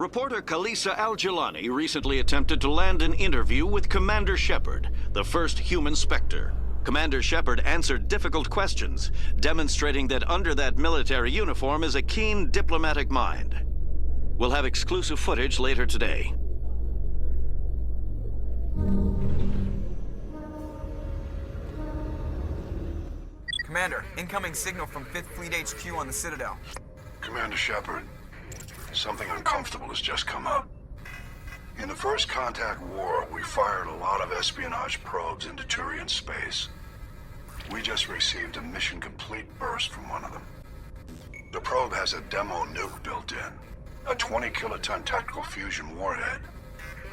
Reporter Khalisa Al-Jilani recently attempted to land an interview with Commander Shepard, the first human Spectre. Commander Shepard answered difficult questions, demonstrating that under that military uniform is a keen diplomatic mind. We'll have exclusive footage later today. Commander, incoming signal from 5th Fleet HQ on the Citadel. Commander Shepard, something uncomfortable has just come up. In the First Contact War, we fired a lot of espionage probes into Turian space. We just received a mission complete burst from one of them. The probe has a demo nuke built in, a 20-kiloton tactical fusion warhead,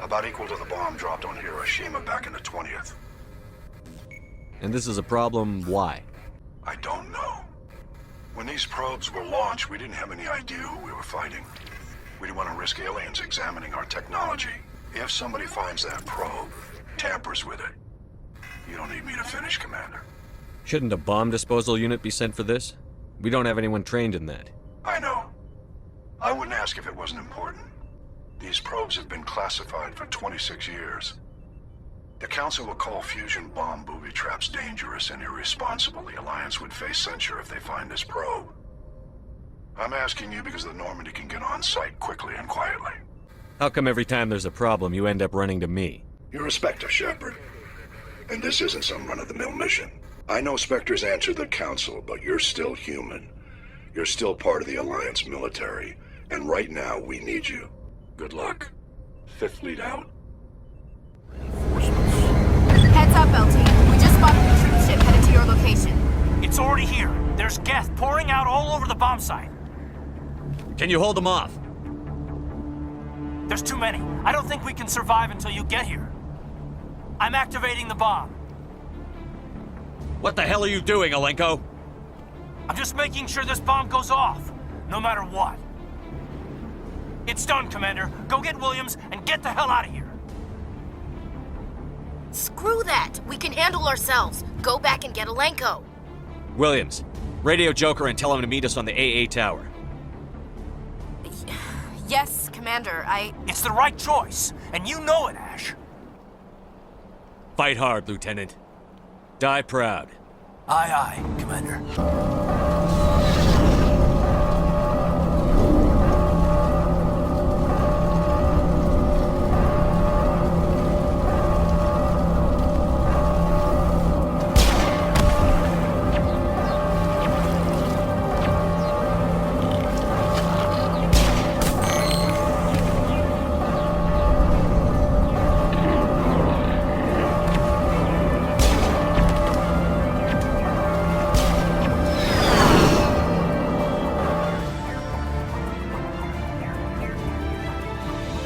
about equal to the bomb dropped on Hiroshima back in the 20th. And this is a problem, why? I don't know. When these probes were launched, we didn't have any idea who we were fighting. We didn't want to risk aliens examining our technology. If somebody finds that probe, tampers with it, you don't need me to finish, Commander. Shouldn't a bomb disposal unit be sent for this? We don't have anyone trained in that. I know. I wouldn't ask if it wasn't important. These probes have been classified for 26 years. The Council will call fusion bomb booby traps dangerous and irresponsible. The Alliance would face censure if they find this probe. I'm asking you because the Normandy can get on site quickly and quietly. How come every time there's a problem, you end up running to me? You're a Spectre, Shepard. And this isn't some run-of-the-mill mission. I know Spectre's answered the Council, but you're still human. You're still part of the Alliance military. And right now, we need you. Good luck. 5th Fleet out. Heads up, LT. We just spotted a troop ship headed to your location. It's already here. There's gas pouring out all over the bomb site. Can you hold them off? There's too many. I don't think we can survive until you get here. I'm activating the bomb. What the hell are you doing, Alenko? I'm just making sure this bomb goes off, no matter what. It's done, Commander. Go get Williams and get the hell out of here. Screw that! We can handle ourselves. Go back and get Alenko. Williams, radio Joker and tell him to meet us on the AA tower. Yes, Commander, It's the right choice, and you know it, Ash. Fight hard, Lieutenant. Die proud. Aye, aye, Commander.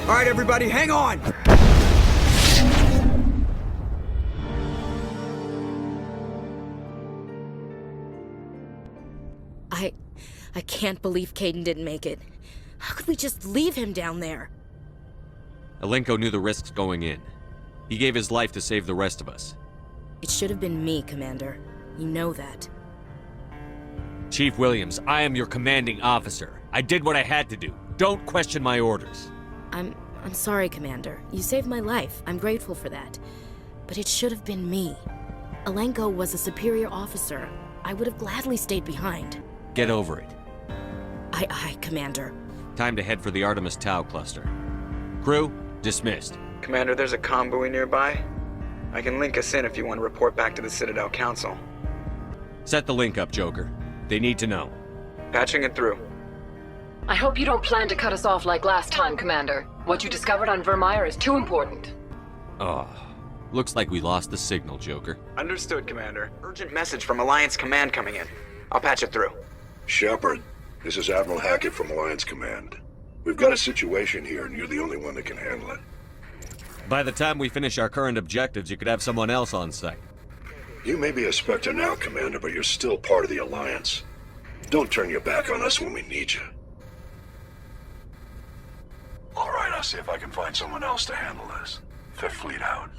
All right, everybody, hang on! I can't believe Caden didn't make it. How could we just leave him down there? Alenko knew the risks going in. He gave his life to save the rest of us. It should have been me, Commander. You know that. Chief Williams, I am your commanding officer. I did what I had to do. Don't question my orders. I'm sorry, Commander. You saved my life. I'm grateful for that. But it should have been me. Alenko was a superior officer. I would have gladly stayed behind. Get over it. Aye, Commander. Time to head for the Artemis Tau cluster. Crew, dismissed. Commander, there's a comm buoy nearby. I can link us in if you want to report back to the Citadel Council. Set the link up, Joker. They need to know. Patching it through. I hope you don't plan to cut us off like last time, Commander. What you discovered on Vermeer is too important. Oh, looks like we lost the signal, Joker. Understood, Commander. Urgent message from Alliance Command coming in. I'll patch it through. Shepard, this is Admiral Hackett from Alliance Command. We've got a situation here, and you're the only one that can handle it. By the time we finish our current objectives, you could have someone else on site. You may be a Spectre now, Commander, but you're still part of the Alliance. Don't turn your back on us when we need you. All right, I'll see if I can find someone else to handle this. 5th Fleet out.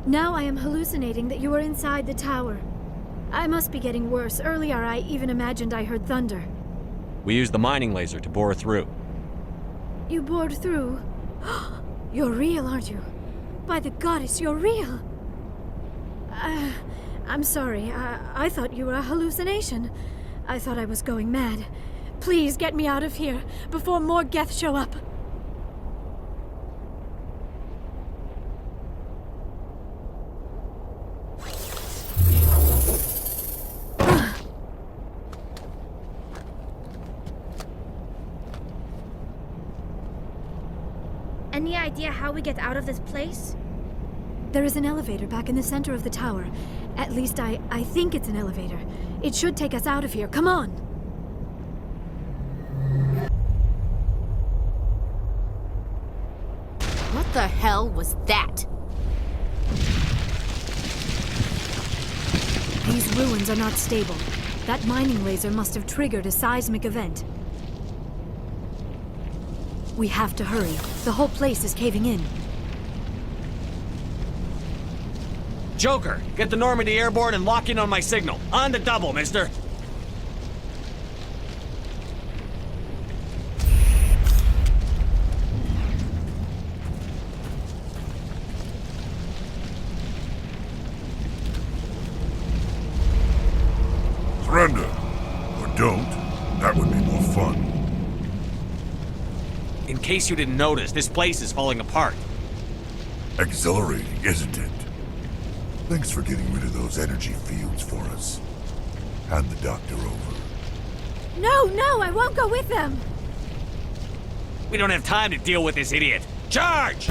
Now I am hallucinating that you are inside the tower. I must be getting worse. Earlier I even imagined I heard thunder. We used the mining laser to bore through. You bored through? You're real, aren't you? By the goddess, you're real! I'm sorry. I thought you were a hallucination. I thought I was going mad. Please get me out of here before more Geth show up. Any idea how we get out of this place? There is an elevator back in the center of the tower. At least I think it's an elevator. It should take us out of here. Come on! What the hell was that? These ruins are not stable. That mining laser must have triggered a seismic event. We have to hurry. The whole place is caving in. Joker, get the Normandy airborne and lock in on my signal. On the double, mister. Surrender. Or don't. That would be more fun. In case you didn't notice, this place is falling apart. Exhilarating, isn't it? Thanks for getting rid of those energy fields for us. Hand the doctor over. No, I won't go with them! We don't have time to deal with this idiot. Charge!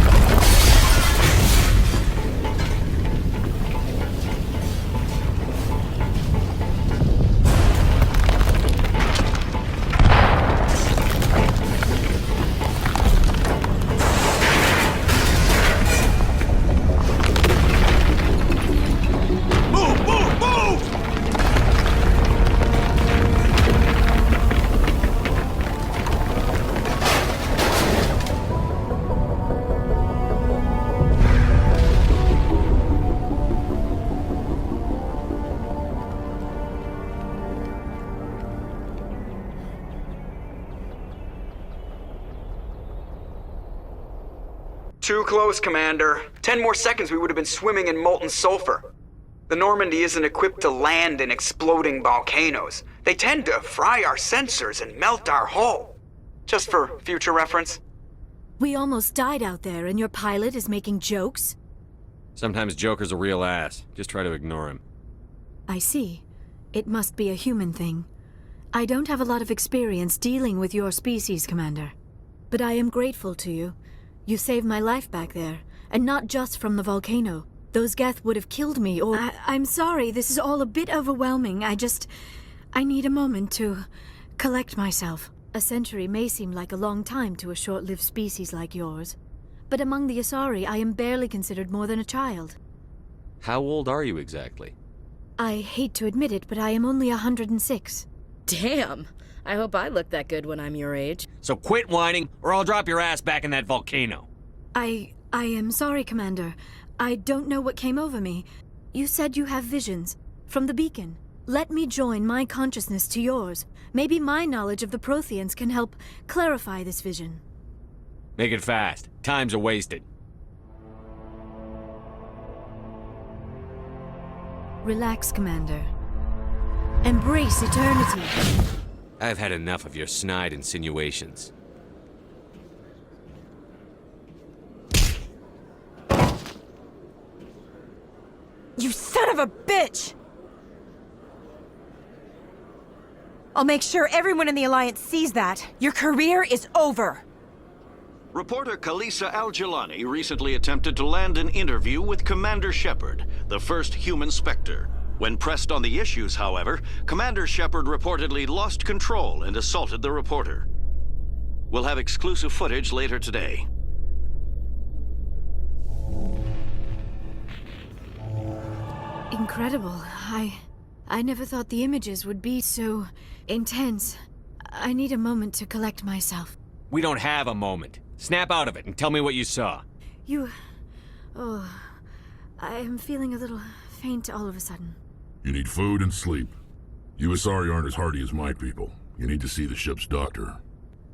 Too close, Commander. 10 more seconds we would have been swimming in molten sulfur. The Normandy isn't equipped to land in exploding volcanoes. They tend to fry our sensors and melt our hull. Just for future reference. We almost died out there, and your pilot is making jokes? Sometimes Joker's a real ass. Just try to ignore him. I see. It must be a human thing. I don't have a lot of experience dealing with your species, Commander. But I am grateful to you. You saved my life back there, and not just from the volcano. Those Geth would have killed me, or... I'm sorry, this is all a bit overwhelming. I need a moment to collect myself. A century may seem like a long time to a short-lived species like yours. But among the Asari, I am barely considered more than a child. How old are you exactly? I hate to admit it, but I am only 106. Damn! I hope I look that good when I'm your age. So quit whining, or I'll drop your ass back in that volcano. I am sorry, Commander. I don't know what came over me. You said you have visions. From the beacon. Let me join my consciousness to yours. Maybe my knowledge of the Protheans can help clarify this vision. Make it fast. Time's wasted. Relax, Commander. Embrace eternity. I've had enough of your snide insinuations. You son of a bitch! I'll make sure everyone in the Alliance sees that. Your career is over. Reporter Kalisa Al-Jalani recently attempted to land an interview with Commander Shepard, the first human Spectre. When pressed on the issues, however, Commander Shepard reportedly lost control and assaulted the reporter. We'll have exclusive footage later today. Incredible. I never thought the images would be so intense. I need a moment to collect myself. We don't have a moment. Snap out of it and tell me what you saw. Oh, I am feeling a little faint all of a sudden. You need food and sleep. You Asari aren't as hardy as my people. You need to see the ship's doctor.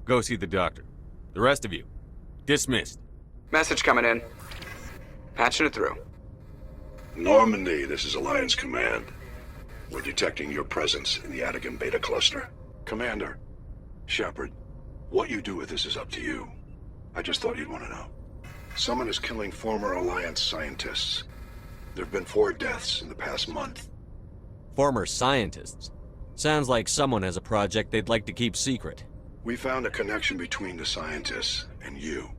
Go see the doctor. The rest of you, dismissed. Message coming in. Patching it through. Normandy, this is Alliance Command. We're detecting your presence in the Atigan Beta Cluster. Commander, Shepard, what you do with this is up to you. I just thought you'd want to know. Someone is killing former Alliance scientists. There have been 4 deaths in the past month. Former scientists? Sounds like someone has a project they'd like to keep secret. We found a connection between the scientists and you.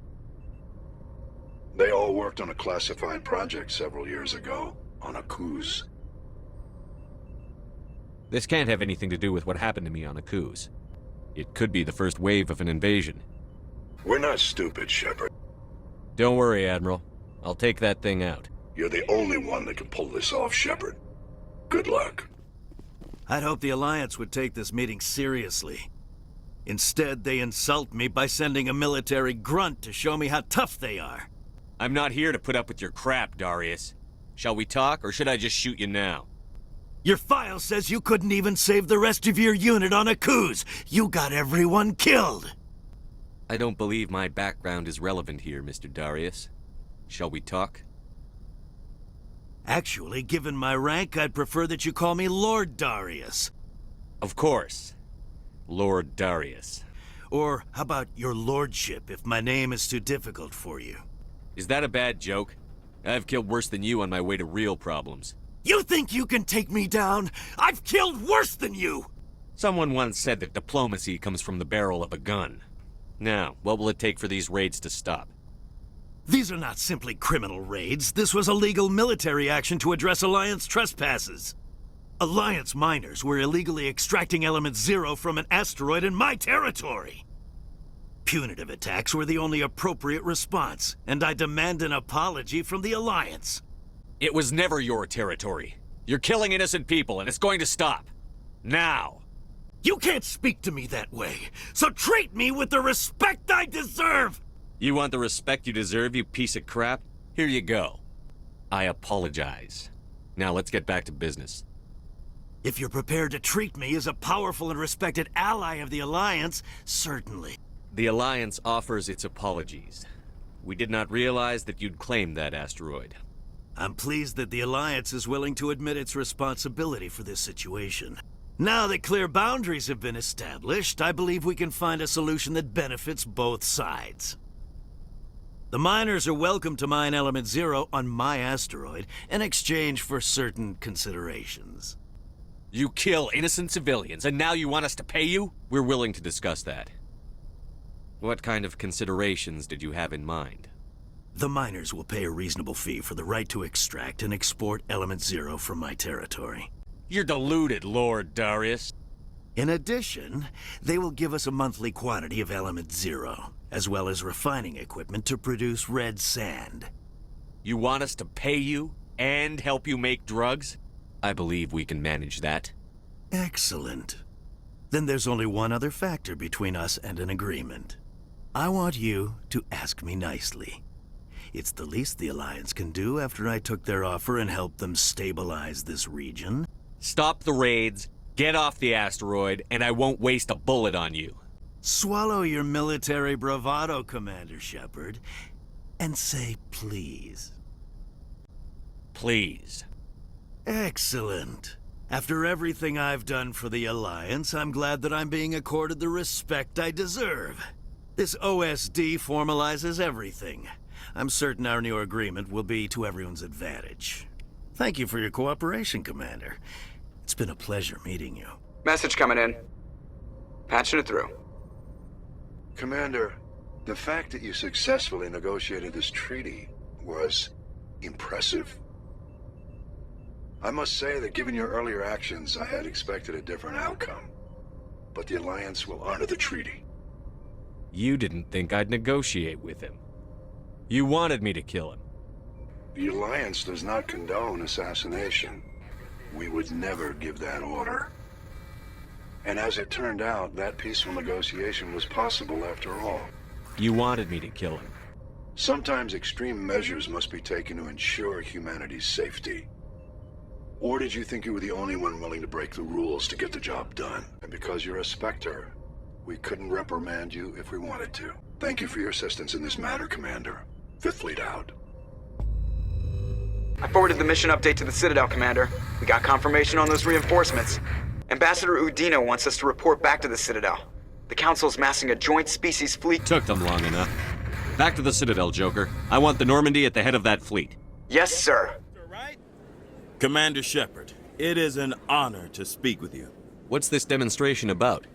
They all worked on a classified project several years ago, on Akuz. This can't have anything to do with what happened to me on Akuz. It could be the first wave of an invasion. We're not stupid, Shepard. Don't worry, Admiral. I'll take that thing out. You're the only one that can pull this off, Shepard. Good luck. I'd hope the Alliance would take this meeting seriously. Instead, they insult me by sending a military grunt to show me how tough they are. I'm not here to put up with your crap, Darius. Shall we talk, or should I just shoot you now? Your file says you couldn't even save the rest of your unit on Akuz. You got everyone killed. I don't believe my background is relevant here, Mr. Darius. Shall we talk? Actually, given my rank, I'd prefer that you call me Lord Darius. Of course. Lord Darius. Or how about your lordship, if my name is too difficult for you? Is that a bad joke? I've killed worse than you on my way to real problems. You think you can take me down? I've killed worse than you! Someone once said that diplomacy comes from the barrel of a gun. Now, what will it take for these raids to stop? These are not simply criminal raids. This was a legal military action to address Alliance trespasses. Alliance miners were illegally extracting Element Zero from an asteroid in my territory. Punitive attacks were the only appropriate response, and I demand an apology from the Alliance. It was never your territory. You're killing innocent people, and it's going to stop. Now! You can't speak to me that way, so treat me with the respect I deserve! You want the respect you deserve, you piece of crap? Here you go. I apologize. Now let's get back to business. If you're prepared to treat me as a powerful and respected ally of the Alliance, certainly. The Alliance offers its apologies. We did not realize that you'd claimed that asteroid. I'm pleased that the Alliance is willing to admit its responsibility for this situation. Now that clear boundaries have been established, I believe we can find a solution that benefits both sides. The miners are welcome to mine Element Zero on my asteroid in exchange for certain considerations. You kill innocent civilians, and now you want us to pay you? We're willing to discuss that. What kind of considerations did you have in mind? The miners will pay a reasonable fee for the right to extract and export Element Zero from my territory. You're deluded, Lord Darius. In addition, they will give us a monthly quantity of Element Zero, as well as refining equipment to produce red sand. You want us to pay you and help you make drugs? I believe we can manage that. Excellent. Then there's only one other factor between us and an agreement. I want you to ask me nicely. It's the least the Alliance can do after I took their offer and helped them stabilize this region. Stop the raids, get off the asteroid, and I won't waste a bullet on you. Swallow your military bravado, Commander Shepard, and say please. Please. Excellent. After everything I've done for the Alliance, I'm glad that I'm being accorded the respect I deserve. This OSD formalizes everything. I'm certain our new agreement will be to everyone's advantage. Thank you for your cooperation, Commander. It's been a pleasure meeting you. Message coming in. Patching it through. Commander, the fact that you successfully negotiated this treaty was impressive. I must say that given your earlier actions, I had expected a different outcome. But the Alliance will honor the treaty. You didn't think I'd negotiate with him. You wanted me to kill him. The Alliance does not condone assassination. We would never give that order. And as it turned out, that peaceful negotiation was possible after all. You wanted me to kill him. Sometimes extreme measures must be taken to ensure humanity's safety. Or did you think you were the only one willing to break the rules to get the job done? And because you're a Spectre, we couldn't reprimand you if we wanted to. Thank you for your assistance in this matter, Commander. Fifth Fleet out. I forwarded the mission update to the Citadel, Commander. We got confirmation on those reinforcements. Ambassador Udina wants us to report back to the Citadel. The Council's massing a joint species fleet. Took them long enough. Back to the Citadel, Joker. I want the Normandy at the head of that fleet. Yes, sir. Commander Shepard, it is an honor to speak with you. What's this demonstration about?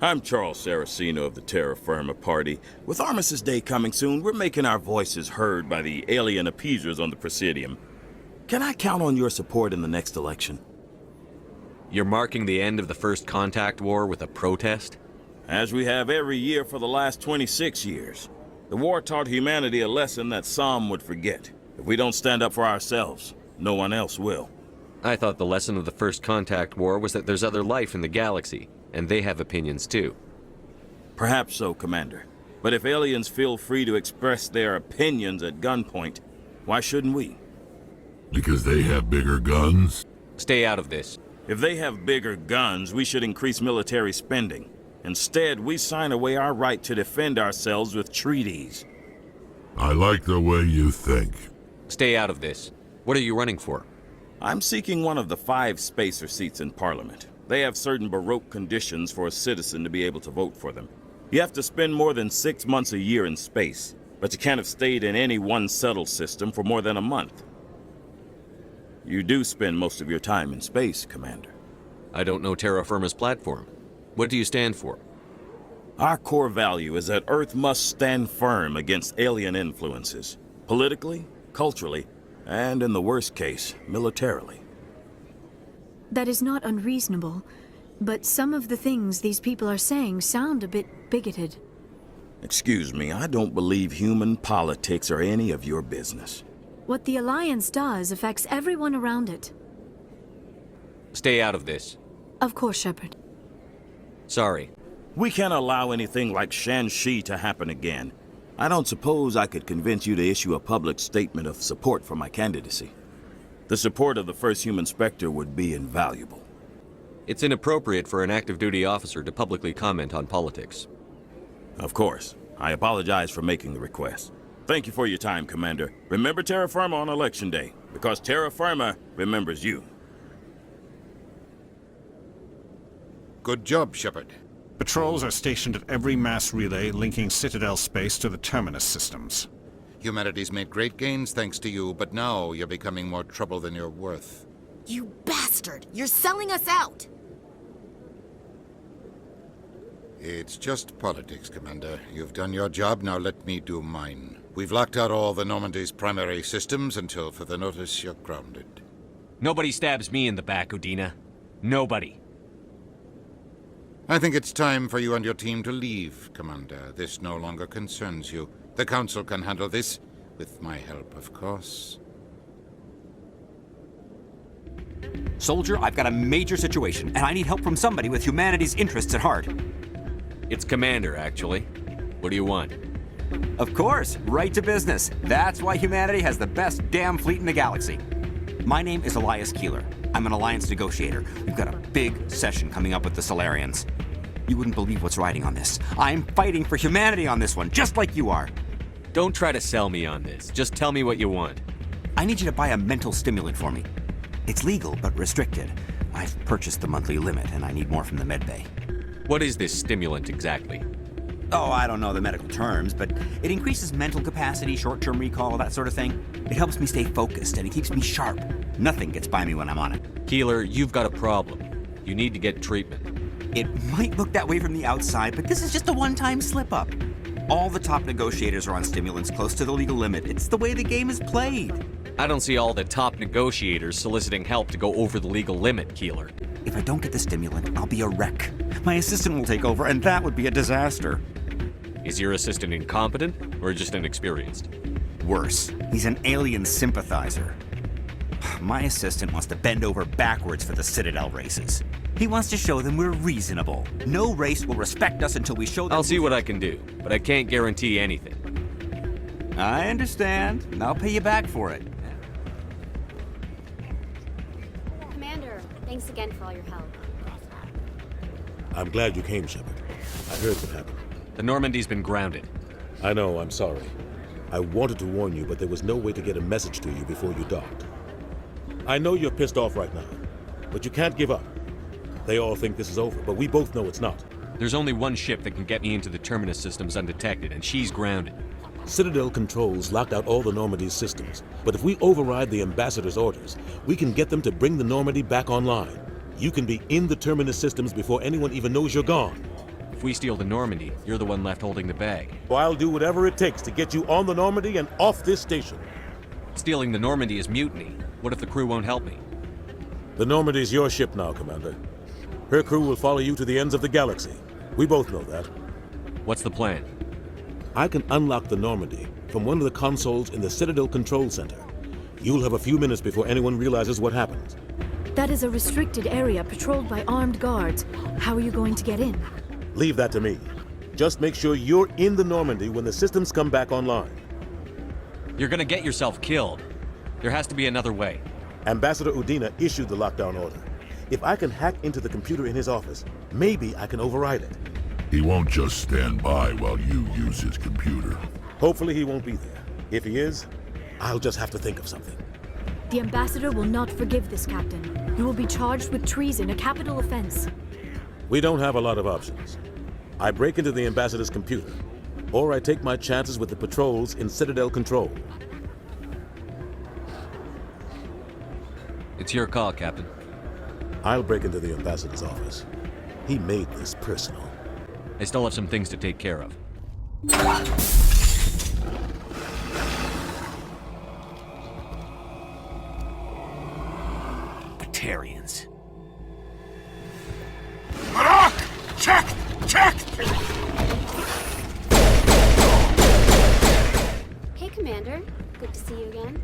I'm Charles Saraceno of the Terra Firma Party. With Armistice Day coming soon, we're making our voices heard by the alien appeasers on the Presidium. Can I count on your support in the next election? You're marking the end of the First Contact War with a protest? As we have every year for the last 26 years. The war taught humanity a lesson that some would forget. If we don't stand up for ourselves, no one else will. I thought the lesson of the First Contact War was that there's other life in the galaxy, and they have opinions too. Perhaps so, Commander. But if aliens feel free to express their opinions at gunpoint, why shouldn't we? Because they have bigger guns? Stay out of this. If they have bigger guns, we should increase military spending. Instead, we sign away our right to defend ourselves with treaties. I like the way you think. Stay out of this. What are you running for? I'm seeking one of the 5 spacer seats in Parliament. They have certain Baroque conditions for a citizen to be able to vote for them. You have to spend more than 6 months a year in space, but you can't have stayed in any one settled system for more than a month. You do spend most of your time in space, Commander. I don't know Terra Firma's platform. What do you stand for? Our core value is that Earth must stand firm against alien influences, politically, culturally, and in the worst case, militarily. That is not unreasonable, but some of the things these people are saying sound a bit bigoted. Excuse me, I don't believe human politics are any of your business. What the Alliance does affects everyone around it. Stay out of this. Of course, Shepard. Sorry. We can't allow anything like Shanxi to happen again. I don't suppose I could convince you to issue a public statement of support for my candidacy. The support of the first human Spectre would be invaluable. It's inappropriate for an active duty officer to publicly comment on politics. Of course. I apologize for making the request. Thank you for your time, Commander. Remember Terra Firma on Election Day, because Terra Firma remembers you. Good job, Shepard. Patrols are stationed at every mass relay linking Citadel space to the Terminus Systems. Humanity's made great gains thanks to you, but now you're becoming more trouble than you're worth. You bastard! You're selling us out! It's just politics, Commander. You've done your job, now let me do mine. We've locked out all the Normandy's primary systems until further notice you're grounded. Nobody stabs me in the back, Udina. Nobody. I think it's time for you and your team to leave, Commander. This no longer concerns you. The Council can handle this, with my help, of course. Soldier, I've got a major situation, and I need help from somebody with humanity's interests at heart. It's Commander, actually. What do you want? Of course, right to business. That's why humanity has the best damn fleet in the galaxy. My name is Elias Keeler. I'm an Alliance negotiator. We've got a big session coming up with the Solarians. You wouldn't believe what's riding on this. I'm fighting for humanity on this one, just like you are. Don't try to sell me on this. Just tell me what you want. I need you to buy a mental stimulant for me. It's legal, but restricted. I've purchased the monthly limit, and I need more from the medbay. What is this stimulant exactly? Oh, I don't know the medical terms, but it increases mental capacity, short-term recall, that sort of thing. It helps me stay focused, and it keeps me sharp. Nothing gets by me when I'm on it. Keeler, you've got a problem. You need to get treatment. It might look that way from the outside, but this is just a one-time slip-up. All the top negotiators are on stimulants close to the legal limit. It's the way the game is played. I don't see all the top negotiators soliciting help to go over the legal limit, Keeler. If I don't get the stimulant, I'll be a wreck. My assistant will take over, and that would be a disaster. Is your assistant incompetent, or just inexperienced? Worse. He's an alien sympathizer. My assistant wants to bend over backwards for the Citadel races. He wants to show them we're reasonable. No race will respect us until we show them... I'll see what I can do, but I can't guarantee anything. I understand, and I'll pay you back for it. Thanks again for all your help. I'm glad you came, Shepard. I heard what happened. The Normandy's been grounded. I know, I'm sorry. I wanted to warn you, but there was no way to get a message to you before you docked. I know you're pissed off right now, but you can't give up. They all think this is over, but we both know it's not. There's only one ship that can get me into the Terminus Systems undetected, and she's grounded. Citadel controls locked out all the Normandy's systems, but if we override the Ambassador's orders, we can get them to bring the Normandy back online. You can be in the Terminus Systems before anyone even knows you're gone. If we steal the Normandy, you're the one left holding the bag. Well, I'll do whatever it takes to get you on the Normandy and off this station. Stealing the Normandy is mutiny. What if the crew won't help me? The Normandy's your ship now, Commander. Her crew will follow you to the ends of the galaxy. We both know that. What's the plan? I can unlock the Normandy from one of the consoles in the Citadel Control Center. You'll have a few minutes before anyone realizes what happened. That is a restricted area patrolled by armed guards. How are you going to get in? Leave that to me. Just make sure you're in the Normandy when the systems come back online. You're gonna get yourself killed. There has to be another way. Ambassador Udina issued the lockdown order. If I can hack into the computer in his office, maybe I can override it. He won't just stand by while you use his computer. Hopefully he won't be there. If he is, I'll just have to think of something. The Ambassador will not forgive this, Captain. You will be charged with treason, a capital offense. We don't have a lot of options. I break into the Ambassador's computer, or I take my chances with the patrols in Citadel Control. It's your call, Captain. I'll break into the Ambassador's office. He made this personal. I still have some things to take care of. Batarians. Barak! Check! Check! Hey, Commander. Good to see you again.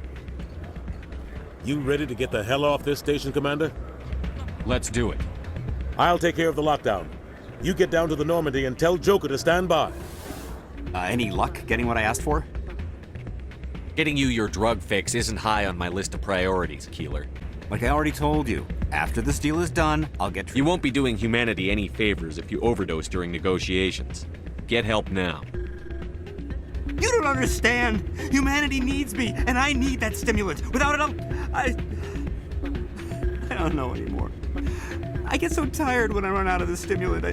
You ready to get the hell off this station, Commander? Let's do it. I'll take care of the lockdown. You get down to the Normandy and tell Joker to stand by. Any luck getting what I asked for? Getting you your drug fix isn't high on my list of priorities, Keeler. Like I already told you, after this deal is done, I'll get... You won't be doing humanity any favors if you overdose during negotiations. Get help now. You don't understand! Humanity needs me, and I need that stimulant. Without it, I don't know anymore. I get so tired when I run out of the stimulant.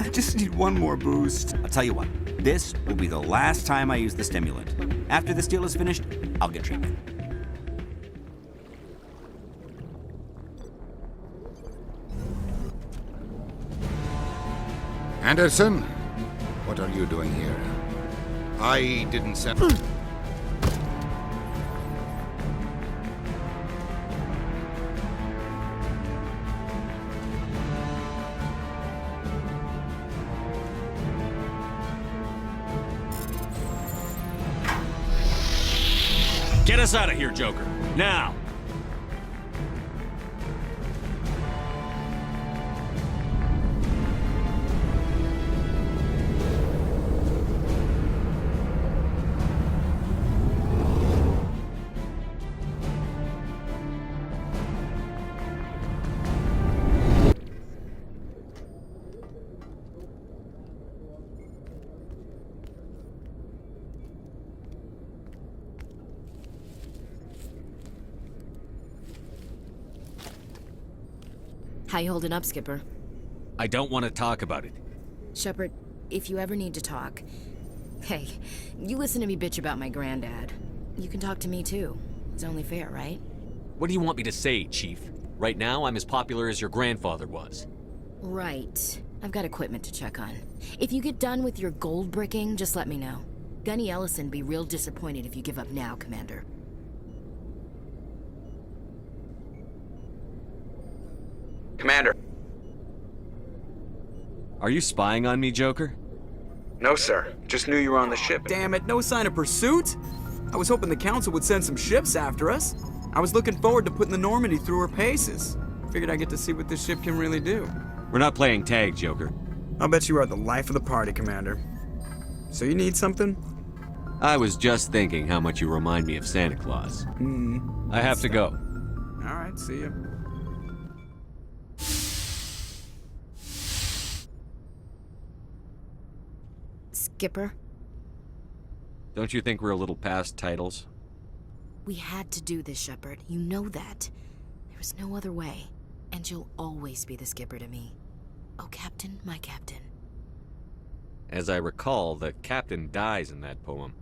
I just need one more boost. I'll tell you what, this will be the last time I use the stimulant. After this deal is finished, I'll get treatment. Anderson, what are you doing here? I didn't send... Get us out of here, Joker. Now! How you holding up, Skipper? I don't want to talk about it. Shepard, if you ever need to talk... Hey, you listen to me bitch about my granddad. You can talk to me too. It's only fair, right? What do you want me to say, Chief? Right now, I'm as popular as your grandfather was. Right. I've got equipment to check on. If you get done with your gold bricking, just let me know. Gunny Ellison be real disappointed if you give up now, Commander. Commander. Are you spying on me, Joker? No, sir. Just knew you were on the ship. Damn it, no sign of pursuit? I was hoping the Council would send some ships after us. I was looking forward to putting the Normandy through her paces. Figured I'd get to see what this ship can really do. We're not playing tag, Joker. I'll bet you are the life of the party, Commander. So you need something? I was just thinking how much you remind me of Santa Claus. I have to go. All right, see ya. Skipper? Don't you think we're a little past titles? We had to do this, Shepard. You know that. There was no other way. And you'll always be the skipper to me. Oh, Captain, my captain. As I recall, the captain dies in that poem.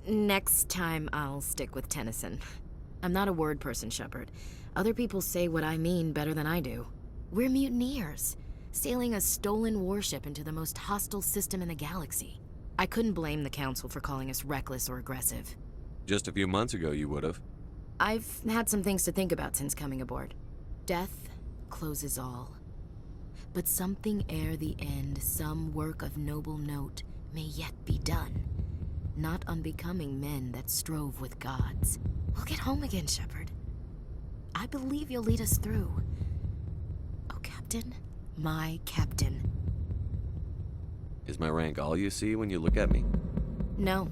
Next time, I'll stick with Tennyson. I'm not a word person, Shepard. Other people say what I mean better than I do. We're mutineers, sailing a stolen warship into the most hostile system in the galaxy. I couldn't blame the Council for calling us reckless or aggressive. Just a few months ago, you would have. I've had some things to think about since coming aboard. Death closes all. But something ere the end, some work of noble note, may yet be done. Not unbecoming men that strove with gods. We'll get home again, Shepard. I believe you'll lead us through. Oh, Captain, my captain. Is my rank all you see when you look at me? No.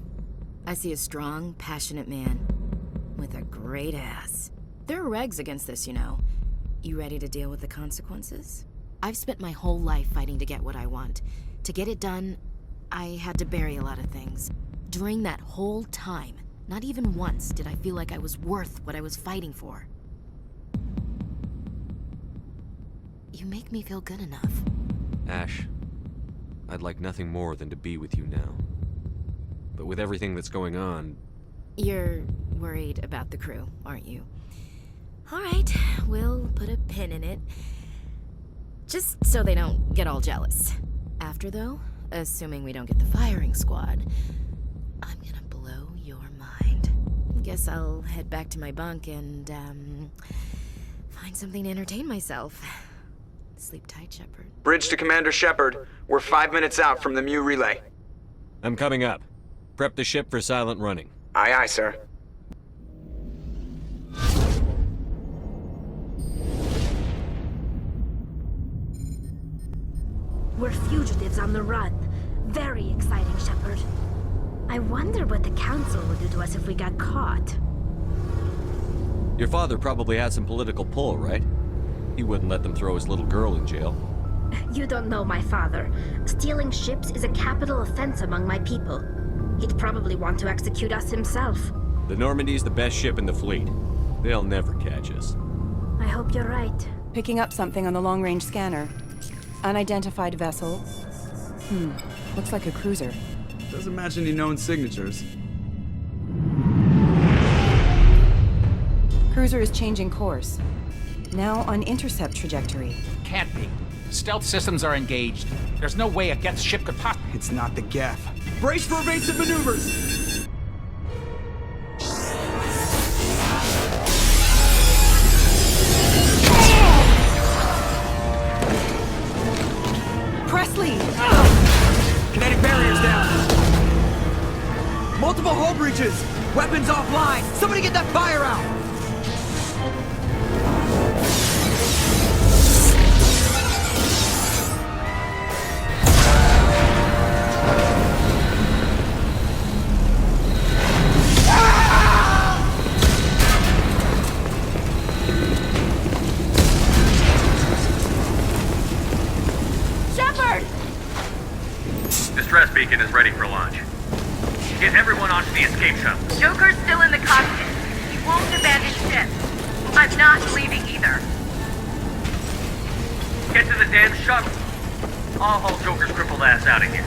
I see a strong, passionate man. With a great ass. There are regs against this, you know. You ready to deal with the consequences? I've spent my whole life fighting to get what I want. To get it done, I had to bury a lot of things. During that whole time, not even once did I feel like I was worth what I was fighting for. You make me feel good enough. Ash, I'd like nothing more than to be with you now. But with everything that's going on... You're worried about the crew, aren't you? All right, we'll put a pin in it. Just so they don't get all jealous. After, though, assuming we don't get the firing squad, I'm gonna blow your mind. Guess I'll head back to my bunk and, find something to entertain myself. Sleep tight, Shepard. Bridge to Commander Shepard. We're 5 minutes out from the Mu relay. I'm coming up. Prep the ship for silent running. Aye, aye, sir. We're fugitives on the run. Very exciting, Shepard. I wonder what the Council would do to us if we got caught. Your father probably had some political pull, right? He wouldn't let them throw his little girl in jail. You don't know my father. Stealing ships is a capital offense among my people. He'd probably want to execute us himself. The Normandy's the best ship in the fleet. They'll never catch us. I hope you're right. Picking up something on the long-range scanner. Unidentified vessel. Looks like a cruiser. Doesn't match any known signatures. Cruiser is changing course. Now on intercept trajectory. Can't be. Stealth systems are engaged. There's no way a Geth ship could possibly... It's not the Geth. Brace for evasive maneuvers! Presley! Kinetic barriers down! Multiple hull breaches! Weapons offline! Somebody get that fire out! Distress beacon is ready for launch. Get everyone onto the escape shuttle. Joker's still in the cockpit. He won't abandon ship. I'm not leaving either. Get to the damn shuttle. I'll haul Joker's crippled ass out of here.